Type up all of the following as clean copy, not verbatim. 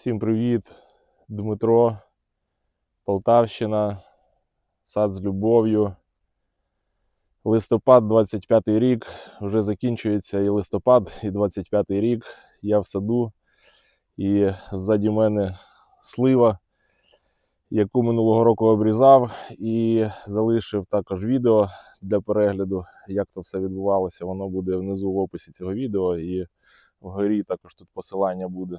Всім привіт! Дмитро, Полтавщина, сад з любов'ю. Листопад, 25-й рік, вже закінчується і листопад, і 25-й рік. Я в саду, і ззаді мене слива, яку минулого року обрізав, і залишив також відео для перегляду, як то все відбувалося. Воно буде внизу в описі цього відео, і вгорі також тут посилання буде.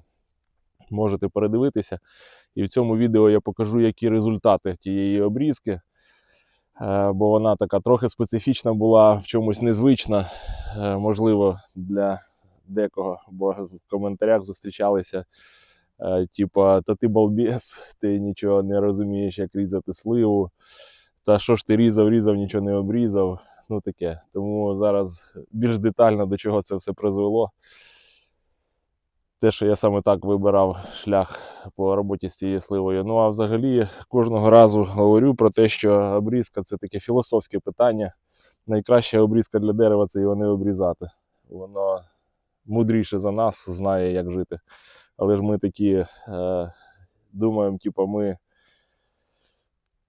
Можете передивитися. І в цьому відео я покажу, які результати тієї обрізки. Бо вона така трохи специфічна була, в чомусь незвична. Можливо, для декого, бо в коментарях зустрічалися типа, та ти балбес, ти нічого не розумієш, як різати сливу. Та що ж ти різав, нічого не обрізав. Ну таке. Тому зараз більш детально до чого це все призвело. Те, що я саме так вибирав шлях по роботі з цією сливою. Ну а взагалі кожного разу говорю про те, що обрізка – це таке філософське питання. Найкраща обрізка для дерева – це його не обрізати. Воно мудріше за нас, знає, як жити. Але ж ми такі думаємо, типу, ми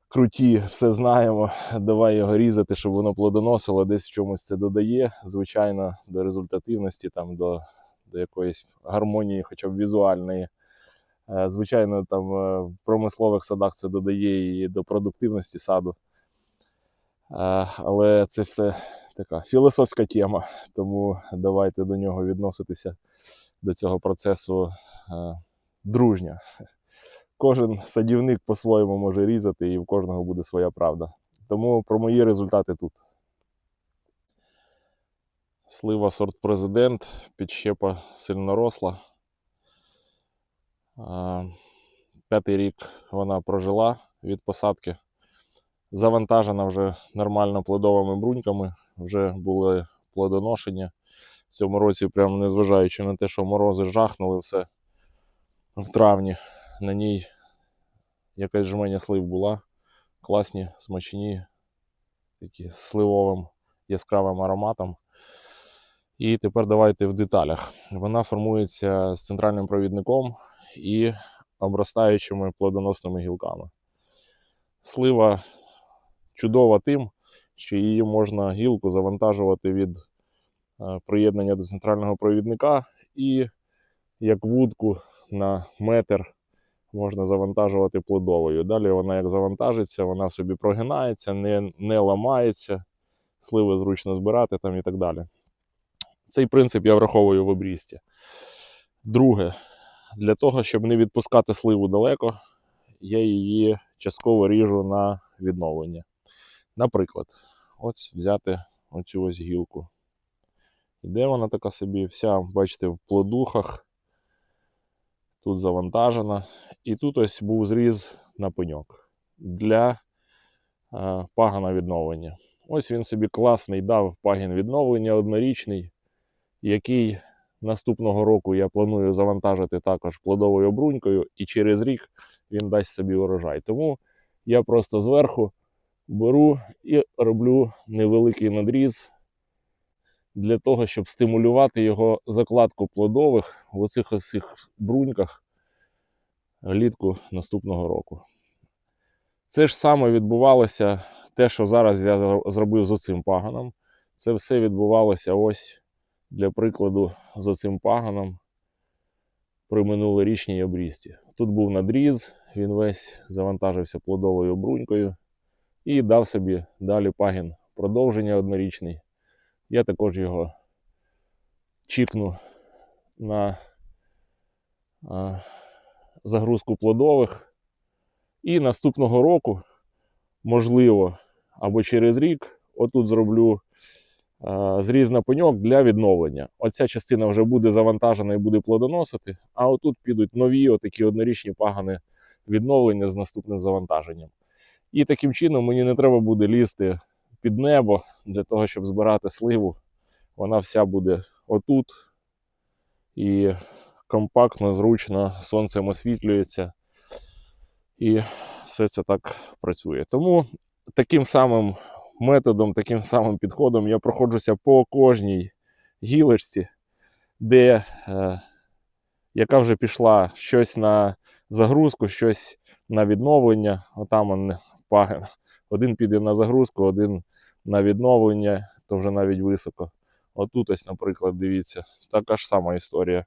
круті, все знаємо, давай його різати, щоб воно плодоносило, десь в чомусь це додає, звичайно, до результативності, там, до якоїсь гармонії, хоча б візуальної. Звичайно, там в промислових садах це додає і до продуктивності саду. Але це все така філософська тема, тому давайте до нього відноситися, до цього процесу дружньо. Кожен садівник по-своєму може різати, і в кожного буде своя правда. Тому про мої результати тут. Слива сорт Президент, підщепа сильно росла. 5-й рік вона прожила від посадки. Завантажена вже нормально плодовими бруньками, вже були плодоношення. В цьому році, прямо незважаючи на те, що морози жахнули все в травні, на ній якась жменя слив була. Класні, смачні, такі з сливовим яскравим ароматом. І тепер давайте в деталях. Вона формується з центральним провідником і обростаючими плодоносними гілками. Слива чудова тим, що її можна гілку завантажувати від приєднання до центрального провідника, і як вудку на метр можна завантажувати плодовою. Далі вона як завантажиться, вона собі прогинається, не ламається, сливи зручно збирати там і так далі. Цей принцип я враховую в обрізці. Друге, для того, щоб не відпускати сливу далеко, я її частково ріжу на відновлення. Наприклад, ось взяти оцю ось гілку. Іде вона така собі вся, бачите, в плодухах. Тут завантажена. І тут ось був зріз на пеньок для пагона відновлення. Ось він собі класний дав пагін відновлення однорічний, який наступного року я планую завантажити також плодовою брунькою, і через рік він дасть собі урожай. Тому я просто зверху беру і роблю невеликий надріз для того, щоб стимулювати його закладку плодових в оцих бруньках влітку наступного року. Це ж саме відбувалося, те, що зараз я зробив з оцим пагоном. Це все відбувалося ось, для прикладу, з оцим пагоном при минулорічній обрізці. Тут був надріз, він весь завантажився плодовою брунькою і дав собі далі пагін продовження однорічний. Я також його чікну на загрузку плодових. І наступного року, можливо, або через рік, отут зроблю зріз на пеньок для відновлення. Оця частина вже буде завантажена і буде плодоносити, а отут підуть нові отакі однорічні пагони відновлення з наступним завантаженням. І таким чином мені не треба буде лізти під небо для того, щоб збирати сливу. Вона вся буде отут і компактно, зручно, сонцем освітлюється. І все це так працює. Тому таким самим методом, таким самим підходом я проходжуся по кожній гілочці, де яка вже пішла щось на загрузку, щось на відновлення. Отам он пагін. Один піде на загрузку, один на відновлення, то вже навіть високо. Отут ось, наприклад, дивіться, така ж сама історія.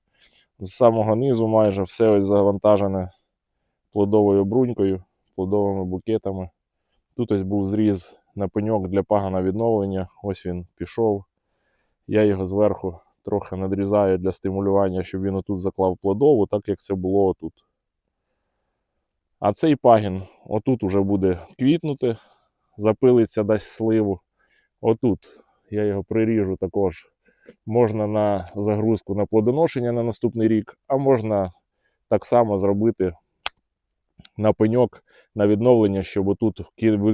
З самого низу майже все ось завантажене плодовою брунькою, плодовими букетами. Тут ось був зріз на пеньок для пагана відновлення. Ось він пішов. Я його зверху трохи надрізаю для стимулювання, щоб він отут заклав плодову, так як це було отут. А цей пагін отут уже буде квітнути, запилиться, дасть сливу. Отут я його приріжу також. Можна на загрузку на плодоношення на наступний рік, а можна так само зробити на пеньок, на відновлення, щоб отут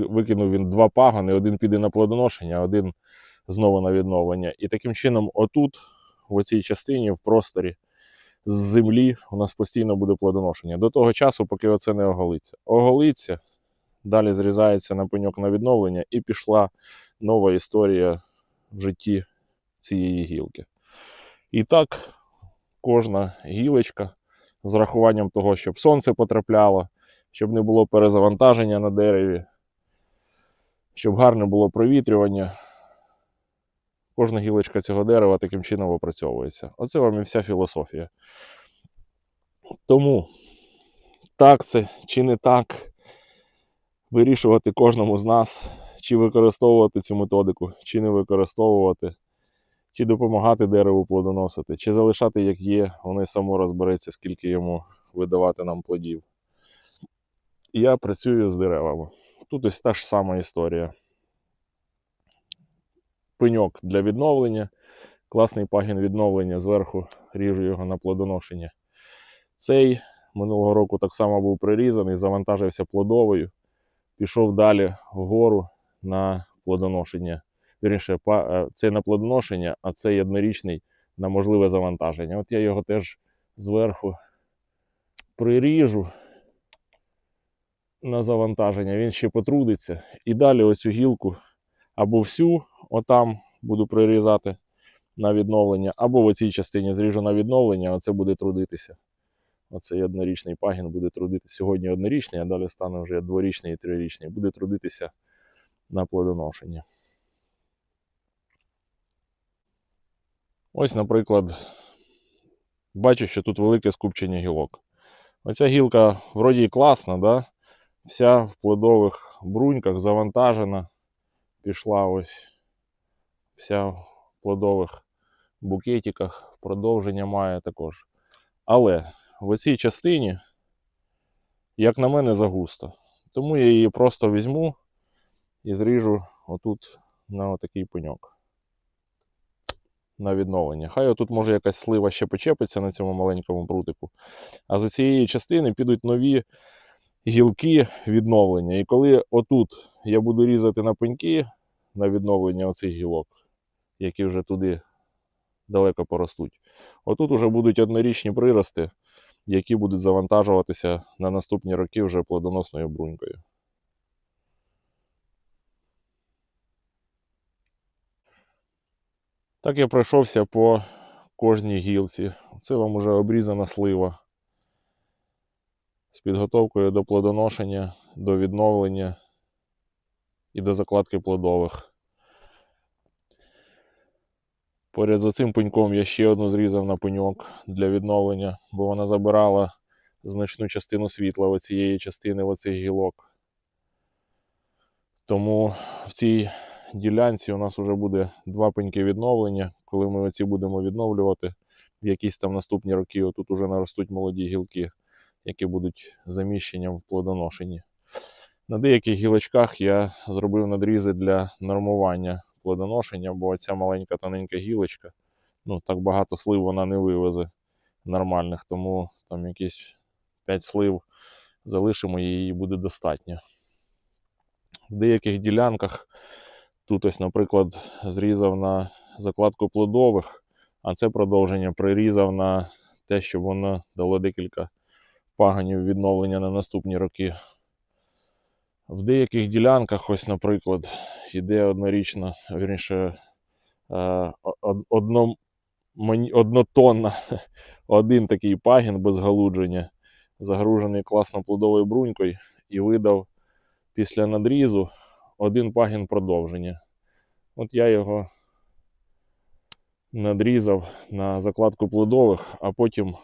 викинув він 2 пагони, один піде на плодоношення, а один знову на відновлення. І таким чином отут, в цій частині, в просторі, з землі у нас постійно буде плодоношення. До того часу, поки оце не оголиться. Оголиться, далі зрізається на пеньок на відновлення і пішла нова історія в житті цієї гілки. І так, кожна гілочка з рахуванням того, щоб сонце потрапляло, щоб не було перезавантаження на дереві, щоб гарне було провітрювання. Кожна гілочка цього дерева таким чином опрацьовується. Оце вам і вся філософія. Тому, так це чи не так, вирішувати кожному з нас, чи використовувати цю методику, чи не використовувати, чи допомагати дереву плодоносити, чи залишати як є, воно й само розбереться, скільки йому видавати нам плодів. Я працюю з деревами. Тут ось та ж сама історія. Пеньок для відновлення, класний пагін відновлення, зверху ріжу його на плодоношення. Цей минулого року так само був прирізаний, завантажився плодовою, пішов далі вгору на плодоношення. Вірніше, цей на плодоношення, а цей однорічний на можливе завантаження. От я його теж зверху приріжу на завантаження, він ще потрудиться. І далі оцю гілку або всю отам буду прирізати на відновлення, або в цій частині зріжу на відновлення, оце буде трудитися. Оцей однорічний пагін буде трудитися. Сьогодні однорічний, а далі стане вже дворічний і трирічний. Буде трудитися на плодоношення. Ось, наприклад, бачу, що тут велике скупчення гілок. Оця гілка вроді і класна, да? Вся в плодових бруньках завантажена. Пішла ось вся в плодових букетиках. Продовження має також. Але в цій частині, як на мене, загусто. Тому я її просто візьму і зріжу отут на отакий пеньок. На відновлення. Хай отут може якась слива ще почепиться на цьому маленькому прутику. А за цієї частини підуть нові гілки відновлення. І коли отут я буду різати на пеньки на відновлення оцих гілок, які вже туди далеко поростуть, отут уже будуть однорічні прирости, які будуть завантажуватися на наступні роки вже плодоносною брунькою. Так я пройшовся по кожній гілці. Це вам уже обрізана слива з підготовкою до плодоношення, до відновлення і до закладки плодових. Поряд за цим пеньком я ще одну зрізав на пеньок для відновлення, бо вона забирала значну частину світла оцієї частини оцих гілок. Тому в цій ділянці у нас вже буде 2 пеньки відновлення. Коли ми оці будемо відновлювати, в якісь там наступні роки отут уже наростуть молоді гілки, які будуть заміщенням в плодоношенні. На деяких гілочках я зробив надрізи для нормування плодоношення, бо ця маленька тоненька гілочка, ну так багато слив вона не вивезе нормальних, тому там якісь 5 слив залишимо, і її буде достатньо. В деяких ділянках тут ось, наприклад, зрізав на закладку плодових, а це продовження прирізав на те, щоб воно дало декілька пагонів відновлення на наступні роки. В деяких ділянках, ось, наприклад, йде однорічно, вірніше, однотонна, один такий пагін без галудження, загружений класно плодовою брунькою, і видав після надрізу один пагін продовження. От я його надрізав на закладку плодових, а потім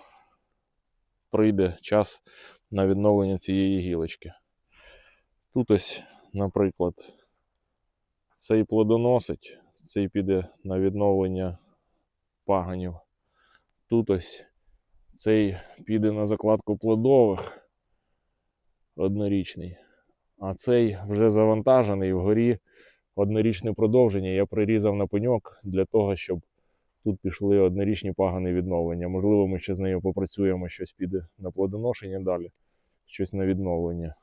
прийде час на відновлення цієї гілочки. Тут ось, наприклад, цей плодоносить, цей піде на відновлення паганів. Тут ось цей піде на закладку плодових, однорічний, а цей вже завантажений вгорі, однорічне продовження. Я прирізав на пеньок для того, щоб тут пішли однорічні пагани відновлення. Можливо, ми ще з нею попрацюємо, щось піде на плодоношення далі, щось на відновлення.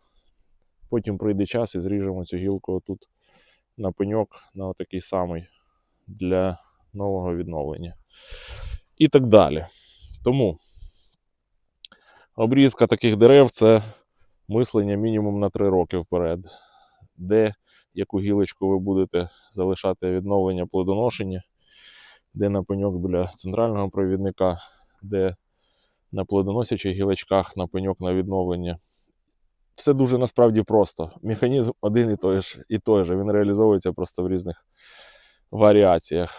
Потім прийде час і зріжемо цю гілку тут на пеньок, на отакий самий, для нового відновлення. І так далі. Тому обрізка таких дерев – це мислення мінімум на 3 роки вперед. Де, яку гілочку ви будете залишати відновлення плодоношення, де на пеньок біля центрального провідника, де на плодоносячих гілочках на пеньок на відновлення. Все дуже насправді просто. Механізм один і той же. Він реалізовується просто в різних варіаціях.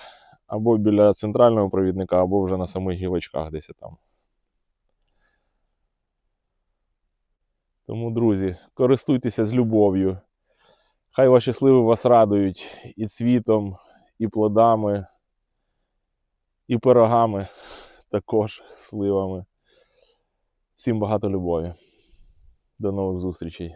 Або біля центрального провідника, або вже на самих гілочках десь там. Тому, друзі, користуйтеся з любов'ю. Хай ваші сливи вас радують і цвітом, і плодами, і пирогами, також сливами. Всім багато любові. До нових зустрічей.